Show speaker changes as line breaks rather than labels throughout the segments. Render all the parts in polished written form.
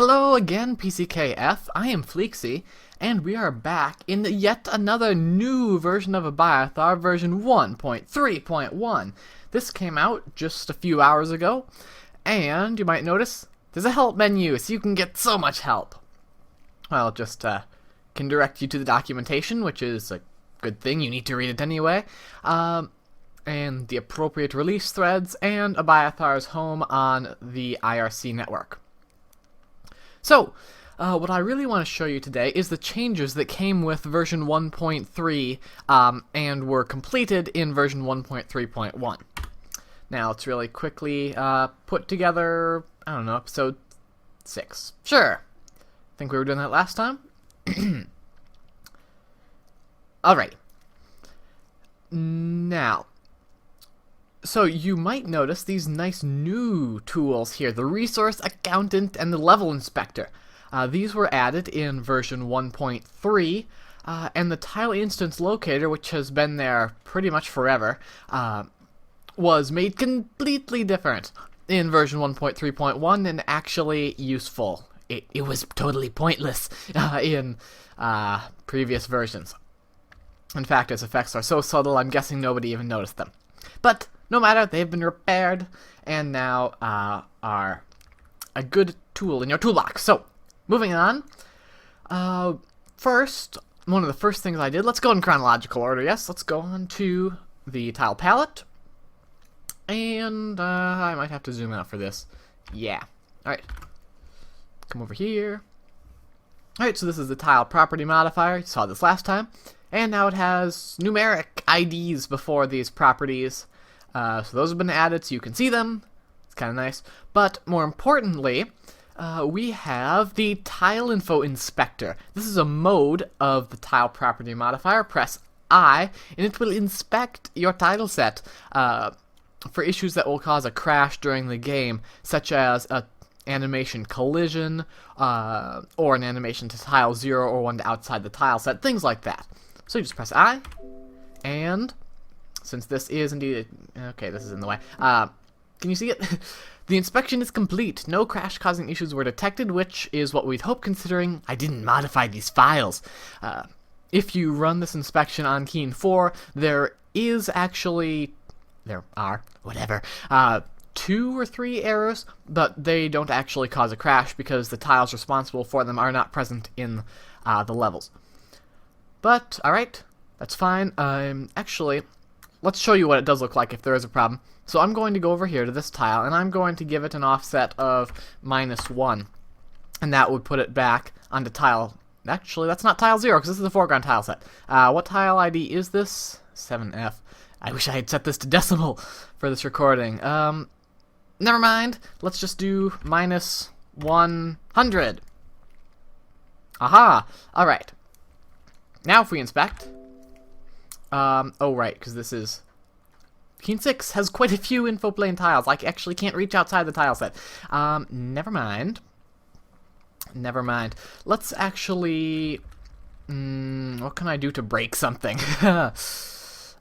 Hello again, PCKF. I am Fleexy, and we are back in yet another new version of Abiathar, version 1.3.1. This came out just a few hours ago, and you might notice there's a help menu, so you can get so much help. Well, just can direct you to the documentation, which is a good thing. You need to read it anyway. And the appropriate release threads, and Abiathar's home on the IRC network. So, what I really want to show you today is the changes that came with version 1.3 and were completed in version 1.3.1. Now, let's really quickly put together, I don't know, episode 6. Sure. Think we were doing that last time? Alright. Now, so you might notice these nice new tools here, the Resource Accountant and the Level Inspector. These were added in version 1.3, and the Tile Instance Locator, which has been there pretty much forever, was made completely different in version 1.3.1 and actually useful. It was totally pointless in previous versions. In fact, its effects are so subtle, I'm guessing nobody even noticed them. But no matter, they've been repaired, and now are a good tool in your toolbox. So, moving on. First, one of the first things I did, let's go in chronological order, yes? Let's go on to the tile palette. And I might have to zoom out for this. Yeah. Alright. Come over here. Alright, so this is the tile property modifier. You saw this last time. And now it has numeric IDs before these properties. So those have been added so you can see them. It's kind of nice. But more importantly, we have the Tile Info Inspector. This is a mode of the tile property modifier. Press I, and it will inspect your tile set for issues that will cause a crash during the game, such as a animation collision, or an animation to tile 0 or one to outside the tile set, things like that. So you just press I, and since this is indeed, okay, this is in the way, can you see it? The inspection is complete. No crash-causing issues were detected, which is what we'd hope considering I didn't modify these files. If you run this inspection on Keen 4, there are 2 or 3 errors, but they don't actually cause a crash because the tiles responsible for them are not present in the levels. But, alright, that's fine. Actually, let's show you what it does look like if there is a problem. So I'm going to go over here to this tile, and I'm going to give it an offset of -1. And that would put it back onto tile... Actually, that's not tile 0, because this is the foreground tile set. What tile ID is this? 7F. I wish I had set this to decimal for this recording. Never mind. Let's just do -100. Aha! Alright. Now if we inspect... oh right, because this is... Keen 6 has quite a few infoplane tiles. I actually can't reach outside the tile set. Never mind. Never mind. Let's actually... what can I do to break something? Alright,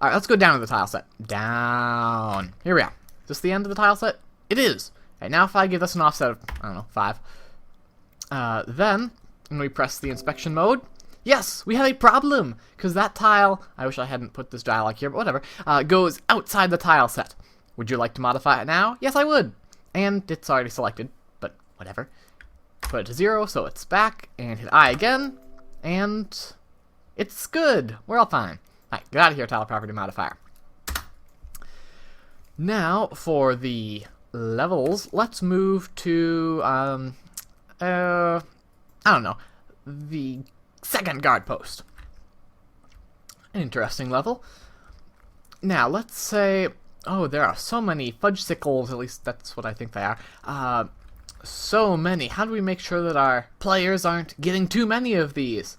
let's go down to the tile set. Down. Here we are. Is this the end of the tile set? It is. Alright, now if I give this an offset of, I don't know, 5. Then, when we press the inspection mode... Yes, we have a problem, because that tile, I wish I hadn't put this dialog here, but whatever, goes outside the tile set. Would you like to modify it now? Yes, I would. And it's already selected, but whatever. Put it to 0, so it's back, and hit I again, and it's good. We're all fine. Alright, get out of here, tile property modifier. Now, for the levels, let's move to, I don't know, the... second guard post. An interesting level. Now, let's say... Oh, there are so many fudgesicles, at least that's what I think they are. So many. How do we make sure that our players aren't getting too many of these?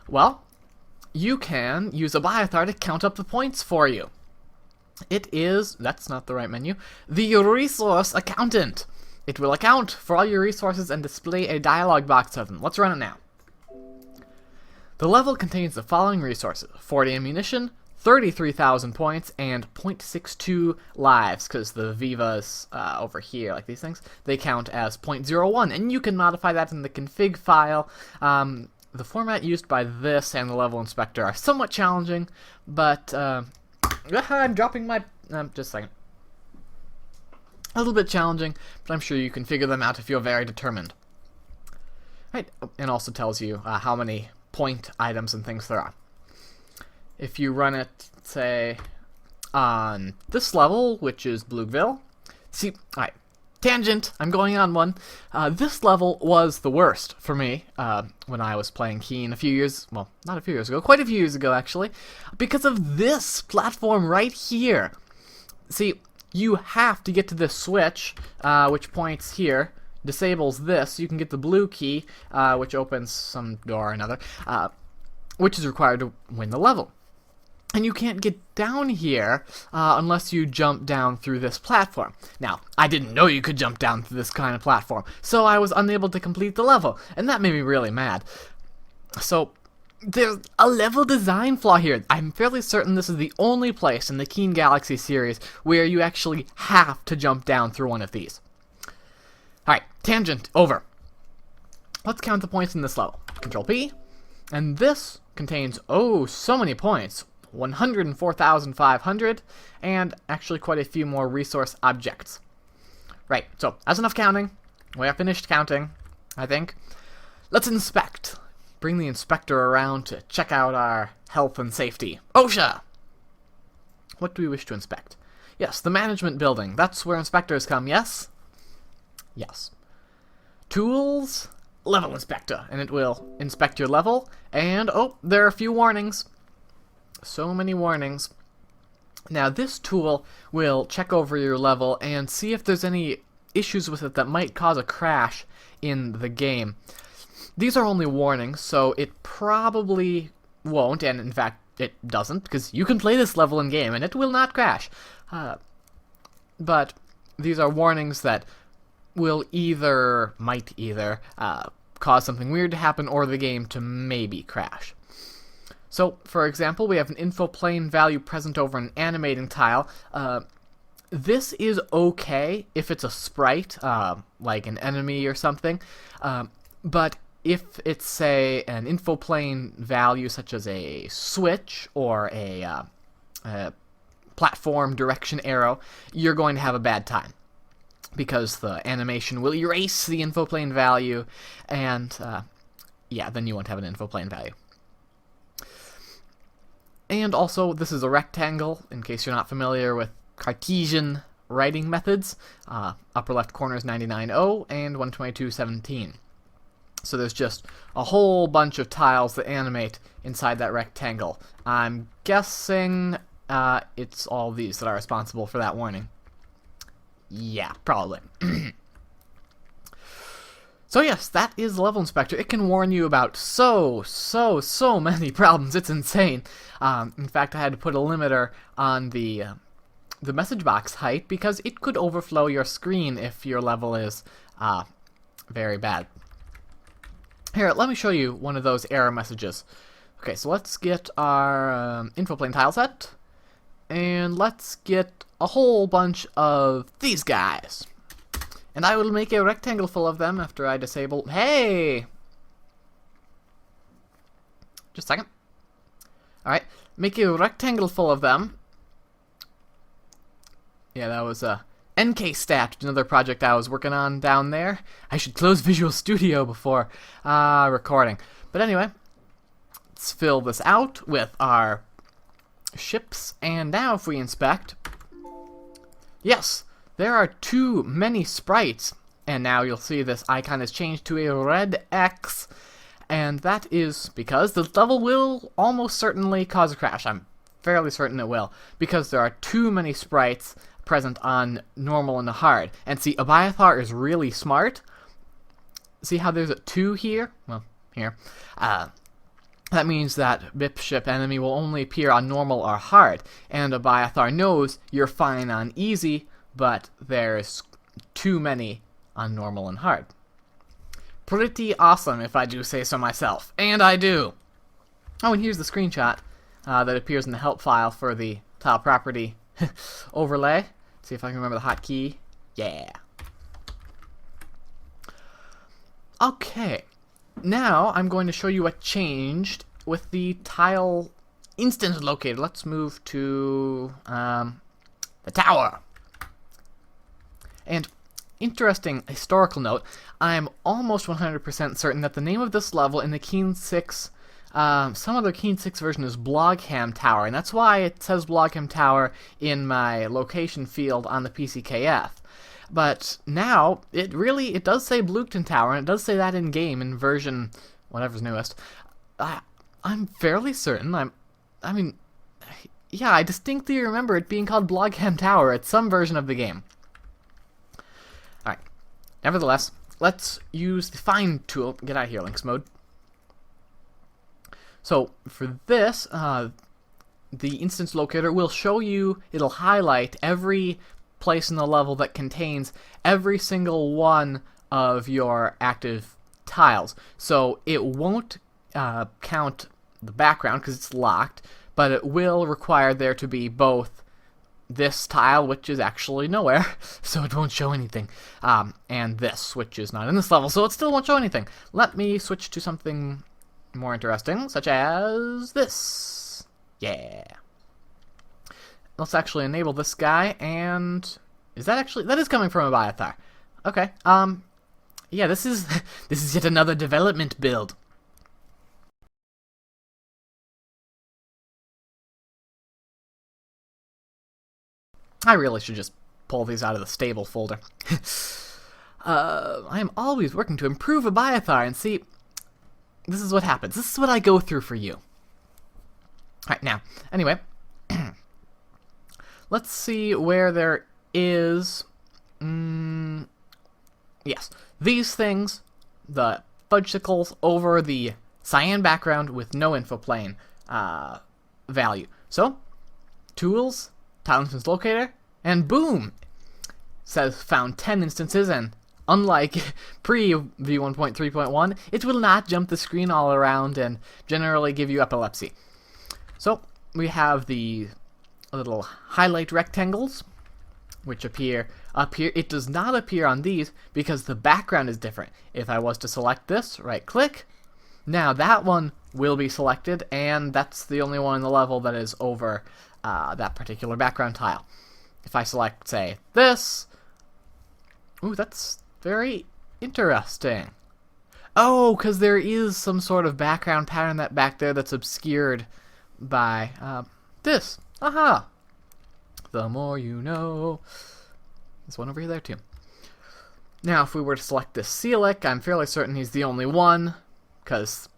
Well, you can use Abiathar to count up the points for you. It is... That's not the right menu. The Resource Accountant. It will account for all your resources and display a dialog box of them. Let's run it now. The level contains the following resources: 40 ammunition, 33,000 points and 0.62 lives, because the Vivas over here, like these things, they count as 0.01, and you can modify that in the config file. The format used by this and the level inspector are somewhat challenging, but I'm dropping my... just a second. A little bit challenging, but I'm sure you can figure them out if you're very determined. Right, and also tells you how many point items and things there are. If you run it, say, on this level, which is Blueville, see, alright, tangent, I'm going on one. This level was the worst for me when I was playing Keen a few years, well, not a few years ago, quite a few years ago actually, because of this platform right here. See, you have to get to this switch, which points here, disables this. You can get the blue key, which opens some door or another, which is required to win the level. And you can't get down here unless you jump down through this platform. Now, I didn't know you could jump down through this kind of platform, so I was unable to complete the level, and that made me really mad. So, there's a level design flaw here. I'm fairly certain this is the only place in the Keen Galaxy series where you actually have to jump down through one of these. Alright, tangent, over. Let's count the points in this level. Control P, and this contains, oh, so many points. 104,500, and actually quite a few more resource objects. Right, so that's enough counting. We have finished counting, I think. Let's inspect. Bring the inspector around to check out our health and safety. OSHA! What do we wish to inspect? Yes, the management building. That's where inspectors come, yes? Yes. Tools, level inspector, and it will inspect your level, and, oh, there are a few warnings. So many warnings. Now, this tool will check over your level and see if there's any issues with it that might cause a crash in the game. These are only warnings, so it probably won't, and in fact, it doesn't, because you can play this level in-game, and it will not crash. But these are warnings that might either cause something weird to happen, or the game to maybe crash. So, for example, we have an info plane value present over an animating tile. This is okay if it's a sprite, like an enemy or something, but if it's, say, an info plane value such as a switch or a platform direction arrow, you're going to have a bad time, because the animation will erase the info plane value, and yeah, then you won't have an info plane value. And also, this is a rectangle, in case you're not familiar with Cartesian writing methods. Upper left corner is 99.0 and 122.17. So there's just a whole bunch of tiles that animate inside that rectangle. I'm guessing it's all these that are responsible for that warning. Yeah, probably. So yes, that is Level Inspector. It can warn you about so many problems. It's insane. In fact, I had to put a limiter on the message box height because it could overflow your screen if your level is very bad. Here, let me show you one of those error messages. Okay, so let's get our infoplane tile set, and let's get a whole bunch of these guys. And I will make a rectangle full of them after I disable... Hey! Just a second. Alright, make a rectangle full of them. Yeah, that was NKStat, another project I was working on down there. I should close Visual Studio before recording. But anyway, let's fill this out with our ships. And now if we inspect... Yes! There are too many sprites, and now you'll see this icon has changed to a red X, and that is because the level will almost certainly cause a crash. I'm fairly certain it will, because there are too many sprites present on normal and hard. And see, Abiathar is really smart. See how there's a 2 here? Well, here. That means that BIP ship enemy will only appear on normal or hard, and Abiathar knows you're fine on easy, but there's too many on normal and hard. Pretty awesome, if I do say so myself. And I do! Oh, and here's the screenshot. that appears in the help file for the tile property overlay. See if I can remember the hotkey. Yeah. Okay. Now I'm going to show you what changed with the Tile Instance Locator. Let's move to the tower. And interesting historical note, I'm almost 100% certain that the name of this level in the Keen 6, some other Keen 6 version is Blogham Tower, and that's why it says Blogham Tower in my location field on the PCKF. But now, it does say Bluegton Tower, and it does say that in-game in version whatever's newest. I'm fairly certain, I mean, yeah, I distinctly remember it being called Blogham Tower at some version of the game. Alright, nevertheless, let's use the Find tool. Get out of here, Lynx mode. So, for this, the Instance Locator will show you, it'll highlight every place in the level that contains every single one of your active tiles. So, it won't count the background because it's locked, but it will require there to be both this tile, which is actually nowhere, so it won't show anything, and this, which is not in this level, so it still won't show anything. Let me switch to something more interesting, such as this. Yeah. Let's actually enable this guy, and that is coming from Abiathar. Okay, yeah, this is yet another development build. I really should just pull these out of the stable folder. I am always working to improve Abiathar, and see, this is what happens. This is what I go through for you. Alright, now, anyway, let's see where there is, yes, these things, the fudgesicles over the cyan background with no info plane value. So, tools, Tile Instance Locator, and boom! Says found 10 instances, and unlike pre-v1.3.1, it will not jump the screen all around and generally give you epilepsy. So, we have the little highlight rectangles, which appear up here. It does not appear on these because the background is different. If I was to select this, right-click, now that one will be selected, and that's the only one in the level that is over that particular background tile. If I select, say, this, ooh, that's very interesting. Oh, because there is some sort of background pattern that back there that's obscured by this. Aha! The more you know. There's one over here there too. Now, if we were to select this Celic, I'm fairly certain he's the only one, because,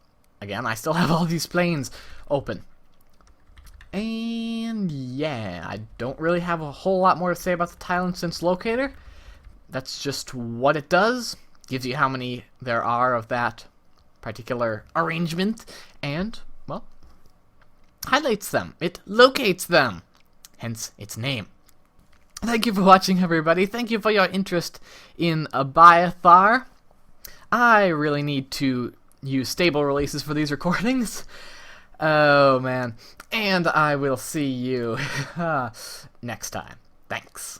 again, I still have all these planes open. And yeah, I don't really have a whole lot more to say about the Tile Instance Locator. That's just what it does. Gives you how many there are of that particular arrangement, and, well, highlights them. It locates them. Hence its name. Thank you for watching, everybody. Thank you for your interest in Abiathar. I really need to use stable releases for these recordings. Oh, man. And I will see you next time. Thanks.